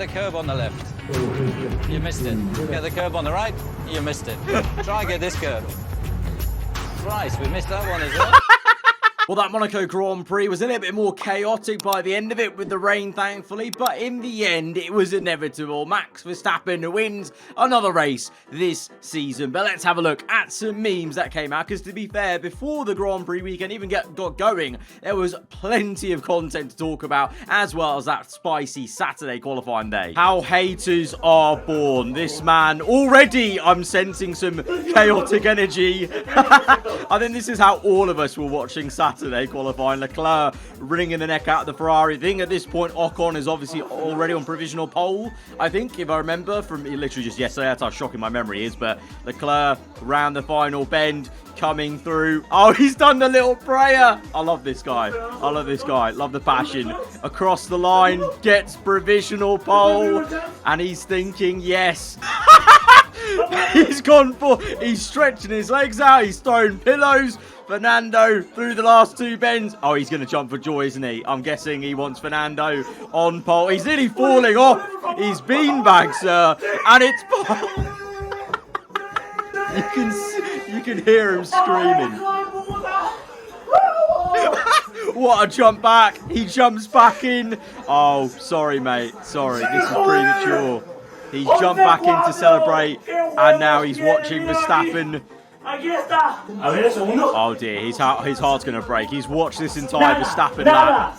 the curb on the left. You missed it. Get the curb on the right. You missed it. Try and get this curb. Christ, we missed that one as well. Well, that Monaco Grand Prix was a little bit more chaotic by the end of it with the rain, thankfully. But in the end, it was inevitable. Max Verstappen wins another race this season. But let's have a look at some memes that came out. Because to be fair, before the Grand Prix weekend even got going, there was plenty of content to talk about, as well as that spicy Saturday qualifying day. How haters are born. This man, already I'm sensing some chaotic energy. I think this is how all of us were watching Saturday qualifying. Leclerc wringing the neck out of the Ferrari thing. At this point, Ocon is obviously already on provisional pole, I think, if I remember from literally just yesterday. That's how shocking my memory is. But Leclerc round the final bend, coming through. Oh, he's done the little prayer. I love this guy. I love this guy. Love the passion. Across the line, gets provisional pole, and he's thinking, yes. He's gone for, he's stretching his legs out, he's throwing pillows. Fernando through the last two bends. Oh, he's going to jump for joy, isn't he? I'm guessing he wants Fernando on pole. He's nearly falling off his beanbag, sir. And it's... you can hear him screaming. What a jump back. He jumps back in. Oh, sorry, mate. Sorry, this is premature. He's jumped back in to celebrate, and now he's watching Verstappen. Oh dear, his heart's going to break. He's watched this entire Verstappen lap.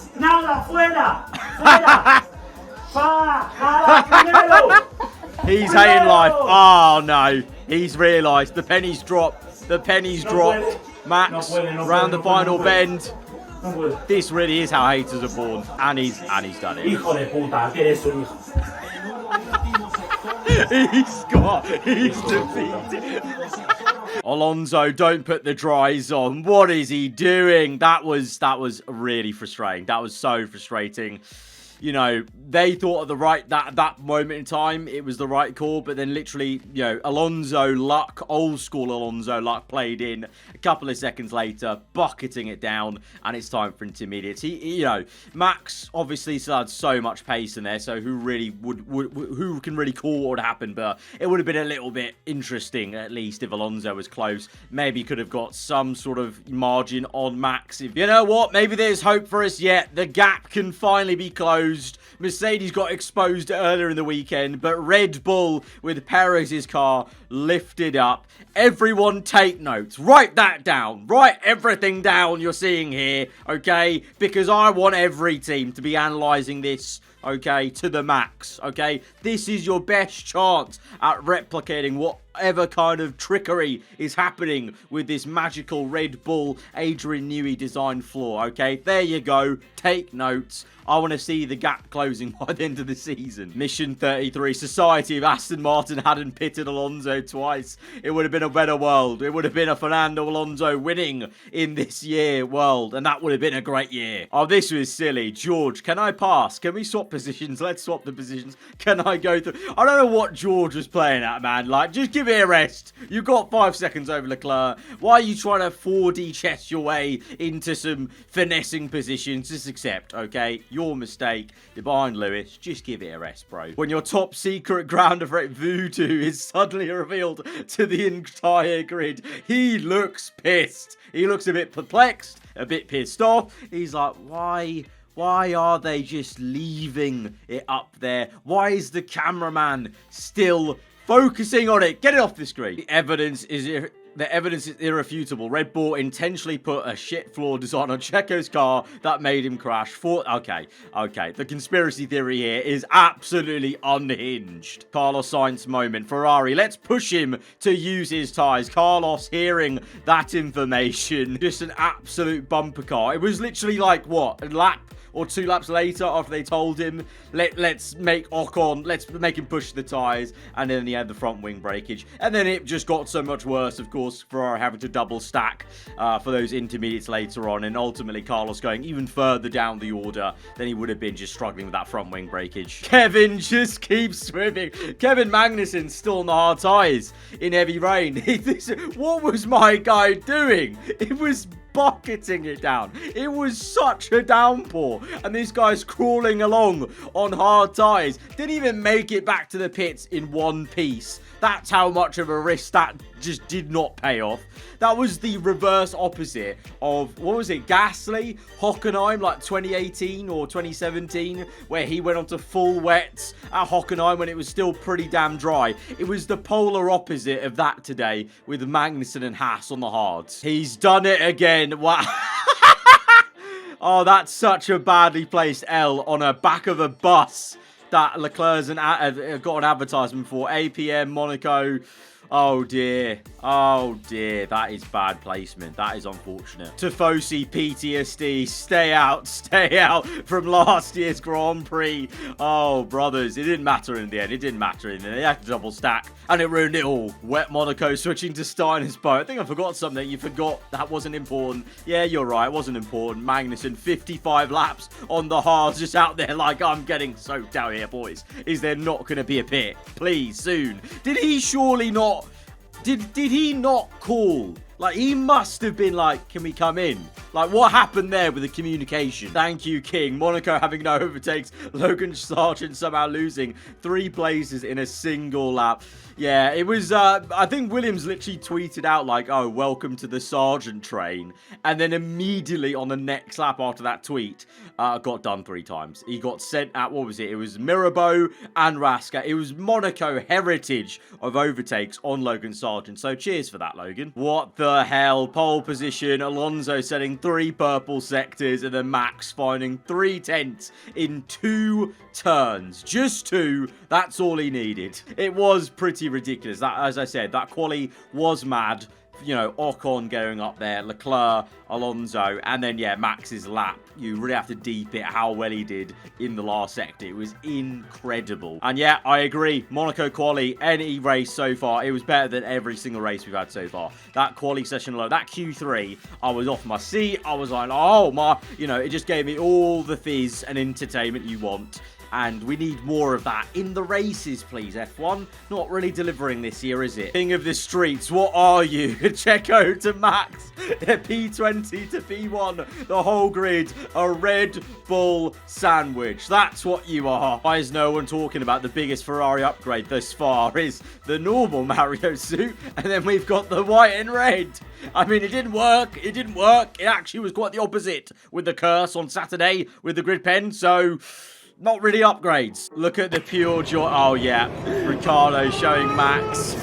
He's hating life. Oh no, he's realised the pennies dropped. The pennies dropped. Max round the final bend. This really is how haters are born, and he's done it. He's defeated. Alonso, don't put the dries on. What is he doing? That was really frustrating. That was so frustrating. You know, they thought at that moment in time it was the right call, but then literally, you know, Alonso luck, old school Alonso luck played in. A couple of seconds later, bucketing it down, and it's time for intermediates. You know, Max obviously still had so much pace in there, so who really who can really call what would happen? But it would have been a little bit interesting, at least, if Alonso was close. Maybe could have got some sort of margin on Max. You know what? Maybe there's hope for us yet. The gap can finally be closed. Mercedes got exposed earlier in the weekend, but Red Bull with Perez's car lifted up. Everyone take notes. Write that down. Write everything down you're seeing here, okay? Because I want every team to be analysing this, okay, to the max, okay? This is your best chance at replicating whatever kind of trickery is happening with this magical Red Bull Adrian Newey design floor, okay? There you go. Take notes. I want to see the gap closing by the end of the season. Mission 33. Society if Aston Martin hadn't pitted Alonso twice, it would have been a better world. It would have been a Fernando Alonso winning in this year world, and that would have been a great year. Oh, this was silly. George, can I pass? Can we swap positions? Let's swap the positions. Can I go through? I don't know what George was playing at, man. Like, just give it a rest. You've got 5 seconds over Leclerc. Why are you trying to 4D chess your way into some finessing positions? Just accept, okay? Your mistake. You're behind Lewis. Just give it a rest, bro. When your top secret ground effect voodoo is suddenly revealed to the entire grid, he looks pissed. He looks a bit perplexed, a bit pissed off. He's like, why are they just leaving it up there? Why is the cameraman still focusing on it? Get it off the screen. The evidence is irrefutable. Red Bull intentionally put a shit floor design on Checo's car that made him crash. Okay. The conspiracy theory here is absolutely unhinged. Carlos Sainz moment. Ferrari, let's push him to use his tyres. Carlos hearing that information. Just an absolute bumper car. It was literally like, what, a lap or 2 laps later after they told him, let's make Ocon, let's make him push the tyres, and then he had the front wing breakage. And then it just got so much worse, of course, Ferrari having to double stack for those intermediates later on, and ultimately Carlos going even further down the order than he would have been just struggling with that front wing breakage. Kevin just keeps swimming. Kevin Magnussen still on the hard tyres in heavy rain. What was my guy doing? It was bucketing it down. It was such a downpour. And this guy's crawling along on hard tyres. Didn't even make it back to the pits in one piece. That's how much of a risk that just did not pay off. That was the reverse opposite of, what was it, Gasly, Hockenheim, like 2018 or 2017, where he went on to full wets at Hockenheim when it was still pretty damn dry. It was the polar opposite of that today with Magnussen and Haas on the hards. He's done it again. Wow. Oh, that's such a badly placed L on a back of a bus that Leclerc's got an advertisement for. APM, Monaco. Oh dear. Oh dear. That is bad placement. That is unfortunate. Tifosi PTSD. Stay out from last year's Grand Prix. Oh, brothers. It didn't matter in the end. It didn't matter in the end. They had to double stack. And it ruined it all. Wet Monaco switching to Steiner's boat. I think I forgot something. You forgot that wasn't important. Yeah, you're right. It wasn't important. Magnussen, 55 laps on the hards. Just out there like, I'm getting soaked out here, boys. Is there not going to be a pit? Please, soon. Did he surely not... Did he not call? Like, he must have been like, can we come in? Like, what happened there with the communication? Thank you, King. Monaco having no overtakes. Logan Sargent somehow losing 3 places in a single lap. Yeah, it was, I think Williams literally tweeted out like, oh, welcome to the Sargent train. And then immediately on the next lap after that tweet, got done 3 times. He got sent at, what was it? It was Mirabeau and Raska. It was Monaco heritage of overtakes on Logan Sargent. So cheers for that, Logan. What the hell? Pole position. Alonso setting 3 purple sectors and then Max finding 3 tenths in 2 turns. Just 2. That's all he needed. It was pretty ridiculous. That, as I said, that quali was mad. You know, Ocon going up there, Leclerc, Alonso, and then, yeah, Max's lap. You really have to deep it how well he did in the last sector. It was incredible. And, yeah, I agree. Monaco quali, any race so far, it was better than every single race we've had so far. That quali session alone, that Q3, I was off my seat. I was like, oh, my, you know, it just gave me all the fizz and entertainment you want. And we need more of that in the races, please, F1. Not really delivering this year, is it? King of the streets, what are you? Checo to Max, P20 to P1, the whole grid, a Red Bull sandwich. That's what you are. Why is no one talking about the biggest Ferrari upgrade thus far? Is the normal Mario suit, and then we've got the white and red. I mean, it didn't work. It didn't work. It actually was quite the opposite with the curse on Saturday with the grid pen, so... not really upgrades. Look at the pure joy. Oh, yeah. Ricciardo showing Max. Is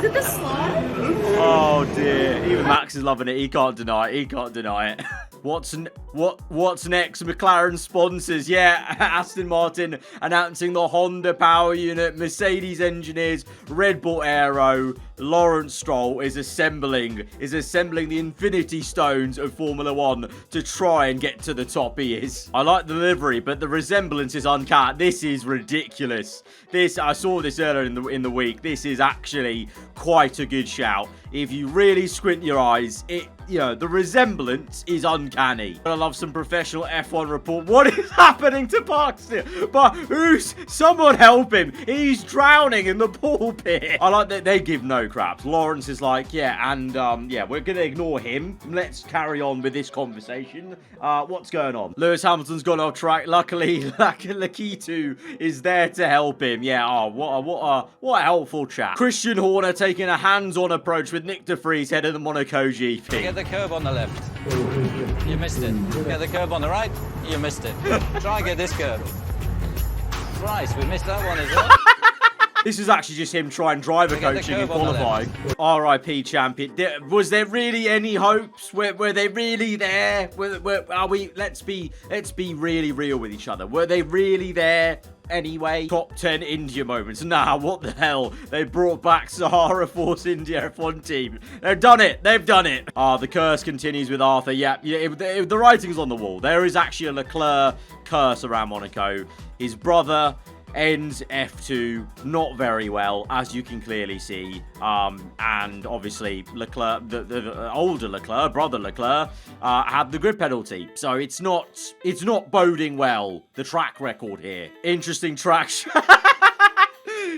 it the slide? Oh, dear. Even Max is loving it. He can't deny it. He can't deny it. What's next? McLaren sponsors. Yeah, Aston Martin announcing the Honda power unit, Mercedes engineers, Red Bull Aero. Lawrence Stroll is assembling the Infinity Stones of Formula 1 to try and get to the top. He is. I like the livery, but the resemblance is uncut. This is ridiculous. I saw this earlier in the week. This is actually quite a good shout. If you really squint your eyes, the resemblance is uncanny. I love some professional F1 report. What is happening to Parkster? But someone help him. He's drowning in the pool pit. I like that they give no craps. Lawrence is like, yeah, and we're going to ignore him. Let's carry on with this conversation. What's going on? Lewis Hamilton's gone off track. Luckily, Lakitu is there to help him. Yeah, what a helpful chap. Christian Horner taking a hands-on approach with Nick de Vries head of the Monaco GP. Get the curb on the left. You missed it. Get the curb on the right. You missed it. Try and get this curb. Christ, we missed that one as well. This is actually just him trying driver coaching and qualifying. RIP champion. Was there really any hopes? Were they really there? Are we? Let's be really real with each other. Were they really there? Anyway, top 10 India moments. Nah, what the hell? They brought back Sahara Force India F1 team. They've done it. They've done it. The curse continues with Arthur. Yeah, the writing's on the wall. There is actually a Leclerc curse around Monaco. His brother ends F2 not very well, as you can clearly see. And obviously Leclerc, the older Leclerc, brother Leclerc, had the grid penalty. So it's not boding well, the track record here. Interesting track.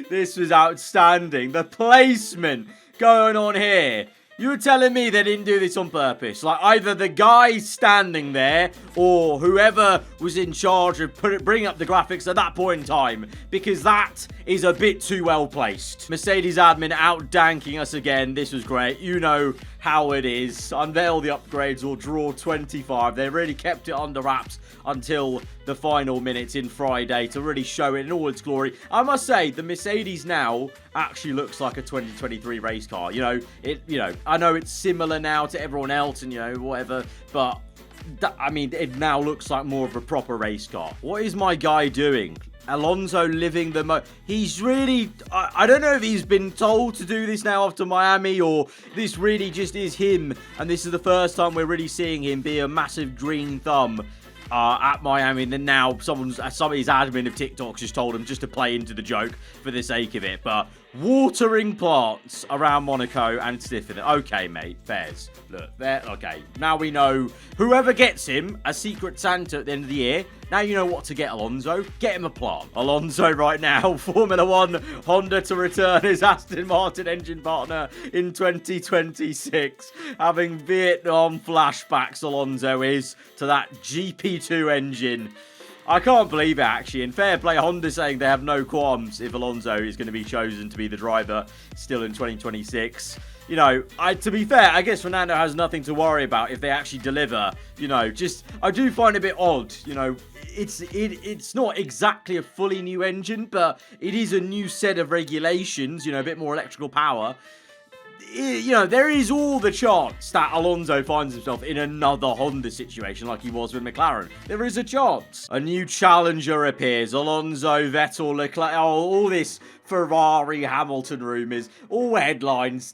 This was outstanding. The placement. going on here? You're telling me they didn't do this on purpose? Like, either the guy standing there or whoever was in charge of bringing up the graphics at that point in time, because that is a bit too well placed. Mercedes admin out danking us again. This was great. You know how it is. Unveil the upgrades or draw 25. They really kept it under wraps until the final minutes in Friday to really show it in all its glory. I must say, the Mercedes now actually looks like a 2023 race car. I know it's similar now to everyone else and, whatever, but I mean, it now looks like more of a proper race car. What is my guy doing? Alonso living the he's really, I don't know if he's been told to do this now after Miami, or this really just is him, and this is the first time we're really seeing him be a massive green thumb at Miami, and then now somebody's admin of TikTok just told him just to play into the joke for the sake of it. But watering plants around Monaco and sniffing it. Okay, mate, fairs. Look, there. Okay, now we know whoever gets him a Secret Santa at the end of the year. Now you know what to get Alonso. Get him a plant. Alonso right now, Formula 1, Honda to return his Aston Martin engine partner in 2026. Having Vietnam flashbacks, Alonso is, to that GP2 engine. I can't believe it, actually. And fair play, Honda saying they have no qualms if Alonso is going to be chosen to be the driver still in 2026. To be fair, I guess Fernando has nothing to worry about if they actually deliver. I do find it a bit odd. It's not exactly a fully new engine, but it is a new set of regulations, a bit more electrical power. There is all the chance that Alonso finds himself in another Honda situation like he was with McLaren. There is a chance. A new challenger appears. Alonso, Vettel, Leclerc, all this Ferrari, Hamilton rumours, all headlines.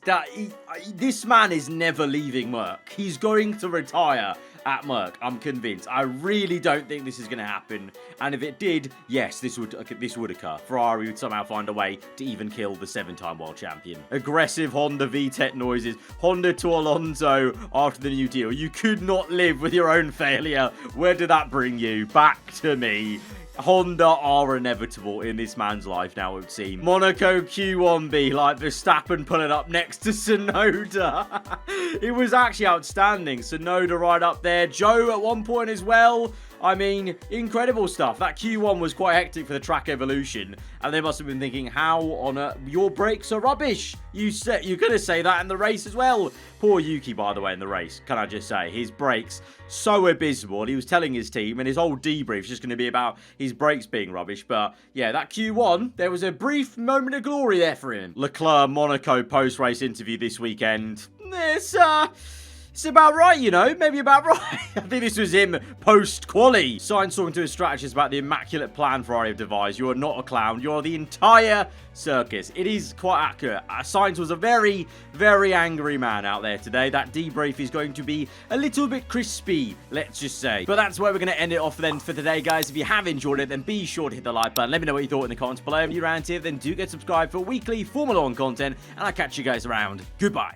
This man is never leaving Merc. He's going to retire at Merc, I'm convinced. I really don't think this is going to happen. And if it did, yes, this would occur. Ferrari would somehow find a way to even kill the 7-time world champion. Aggressive Honda VTEC noises. Honda to Alonso after the new deal. You could not live with your own failure. Where did that bring you? Back to me. Honda are inevitable in this man's life now, it would seem. Monaco Q1B, like Verstappen pulling up next to Tsunoda. It was actually outstanding. Tsunoda right up there. Joe at one point as well. I mean, incredible stuff. That Q1 was quite hectic for the track evolution, and they must have been thinking, how on earth, your brakes are rubbish. You're going to say that in the race as well. Poor Yuki, by the way, in the race. Can I just say, his brakes, so abysmal. He was telling his team, and his whole debrief is just going to be about his brakes being rubbish. But yeah, that Q1, there was a brief moment of glory there for him. Leclerc, Monaco post-race interview this weekend. It's about right, maybe about right. I think this was him post-quali. Sainz talking to his strategist about the immaculate plan Ferrari have devised. You are not a clown. You are the entire circus. It is quite accurate. Sainz was a very, very angry man out there today. That debrief is going to be a little bit crispy, let's just say. But that's where we're going to end it off then for today, guys. If you have enjoyed it, then be sure to hit the like button. Let me know what you thought in the comments below. If you're around here, then do get subscribed for weekly Formula 1 content. And I'll catch you guys around. Goodbye.